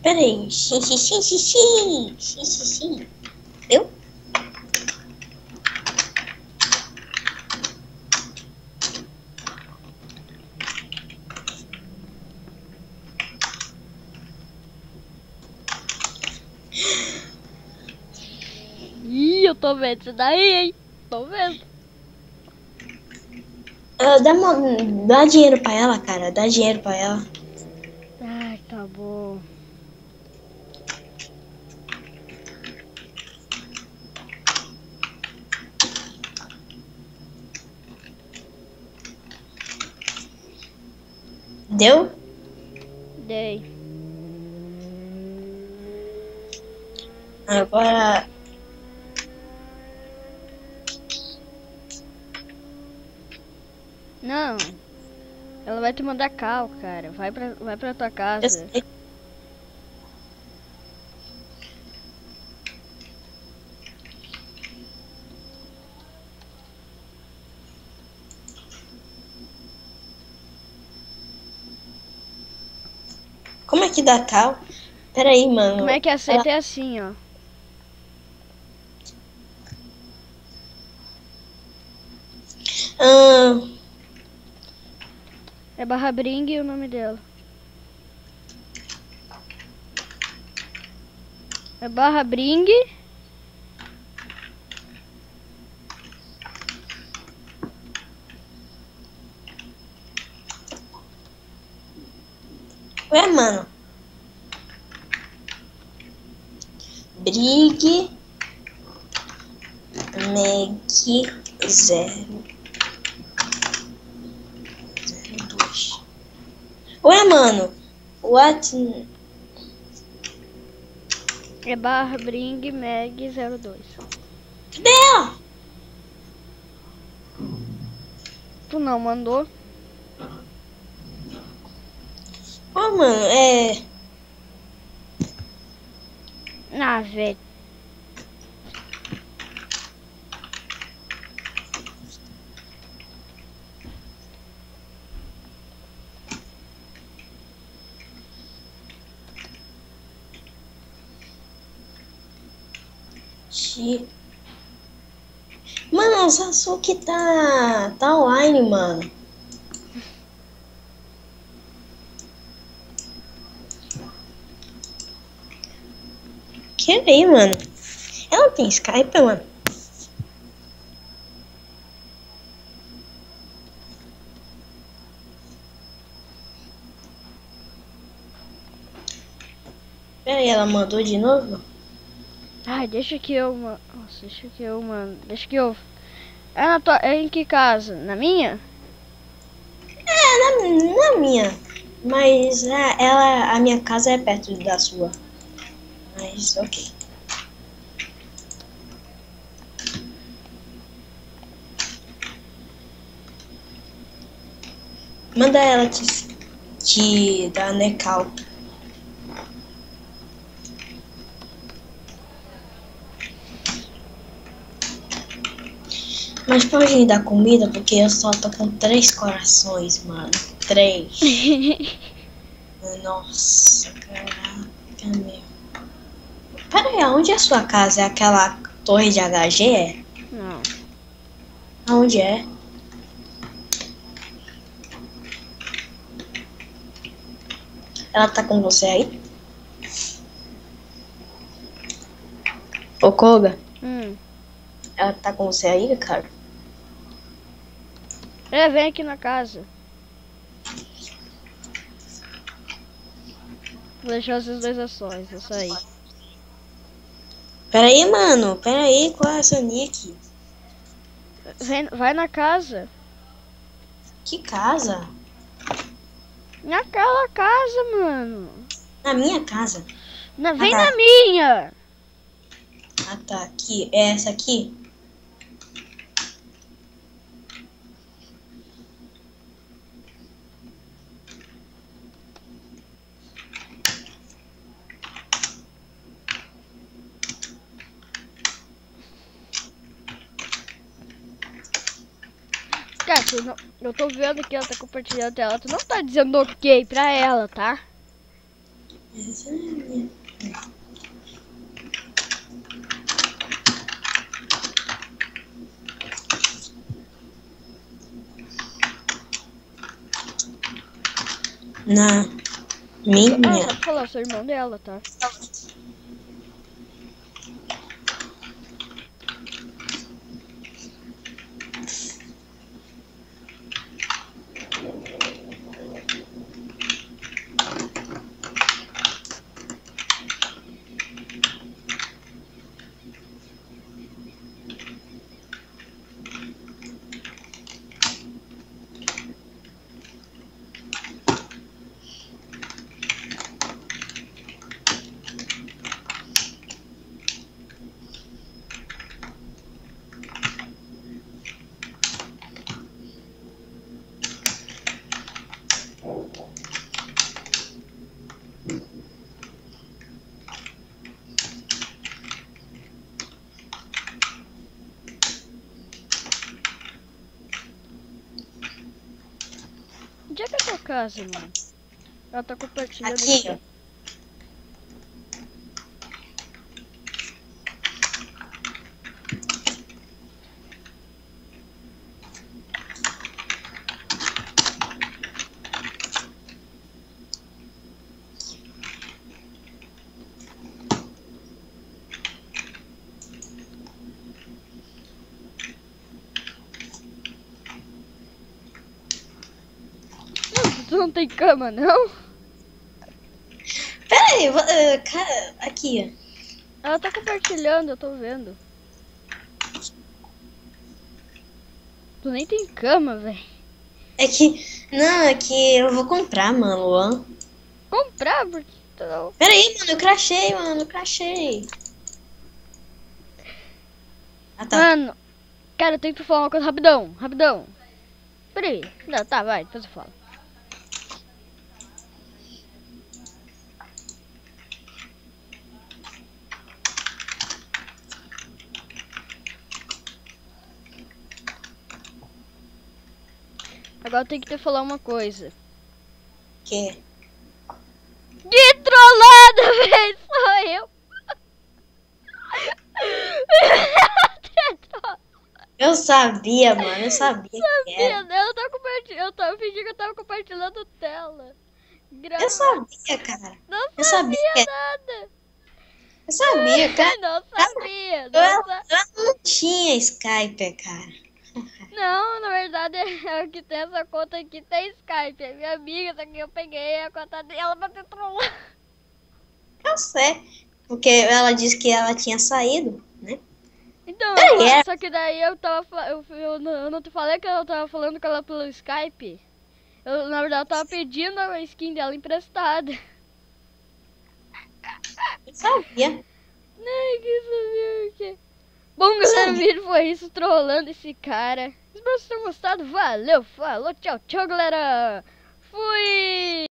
Peraí. Sim. Eu? Ih, eu tô vendo isso daí, hein? Tô vendo. Dá dinheiro pra ela, cara. Dá dinheiro pra ela. Ai, tá bom. Deu? Dei. Agora. Não. Ela vai te mandar cal, cara. Vai pra tua Eu casa. sei. Como é que dá tal? Peraí, mano. Como é que aceita? É assim, ó. Ah, É barra Bring o nome dela. É barra Bring. ué, mano. Brig Meg 002. Ué, mano. What? É barra Bring Meg 02. Cadê ela? Tu não mandou? Ó, mano, Ah, velho. Mano, o Sasuke tá online, mano. Que aí, mano? Ela tem Skype, mano? Pera aí, ela mandou de novo? Ai, deixa que eu, mano. Nossa, deixa que eu, mano. Deixa que eu. É na tua. É em que casa? Na minha? Na minha. Mas a minha casa é perto da sua. Mas, ok. Manda ela te dar Necal. Mas pode me dar comida, porque eu só tô com 3 corações, mano. 3. Nossa, caraca, meu. Pera aí, aonde é a sua casa? É aquela torre de HG? É? Não. Aonde é? Ela tá com você aí? Ô, Koga, ela tá com você aí, cara? É, vem aqui na casa. Vou deixar vocês dois ações, isso aí. Pera aí, mano. Pera aí, qual é essa nick? Vai na casa. Que casa? Naquela casa, mano. Na minha casa? Ah, Vem tá. na minha. Ah, tá. Aqui. É essa aqui? Cara, tu não, eu tô vendo que ela tá compartilhando tela. Tu não tá dizendo ok pra ela, tá? Essa é a minha. Na Ah, minha. só pra falar, eu sou irmão dela, tá? Onde é que é a tua casa, mano? Ela tá compartilhando Aqui, ó. Tu não tem cama, não? Pera aí, aqui, ó. Ela tá compartilhando, eu tô vendo. Tu nem tem cama, velho. É que. Não, é que eu vou comprar, mano. Luan. Comprar, porque tu não... Pera aí, mano, eu crachei, mano, eu crachei. Ah, tá. Mano, cara, eu tenho que falar uma coisa rapidão, rapidão. Peraí. Não, tá, vai, depois eu falo. Agora eu tenho que te falar uma coisa. Que? Que trollada, velho, sou eu. Eu sabia, mano, eu sabia que era. Ela tá compartilhando, eu tava fingindo que eu tava compartilhando tela. Eu sabia, cara. Não Eu sabia que sabia era. nada. Eu sabia, cara. Não sabia, Eu não tinha Skype, cara. Não, na verdade é que tem essa conta aqui, tem Skype. É minha amiga, essa aqui eu peguei a conta dela pra te trollar. Eu sei. Porque ela disse que ela tinha saído, né? Então, É. só que daí eu tava eu não te falei que eu tava falando com ela pelo Skype. Eu, na verdade, eu tava pedindo a skin dela emprestada. Eu sabia. Ai, que sabia o quê? Bom, galera, o vídeo foi isso, trollando esse cara. Espero que vocês tenham gostado. Valeu, falou, tchau, tchau, galera. Fui!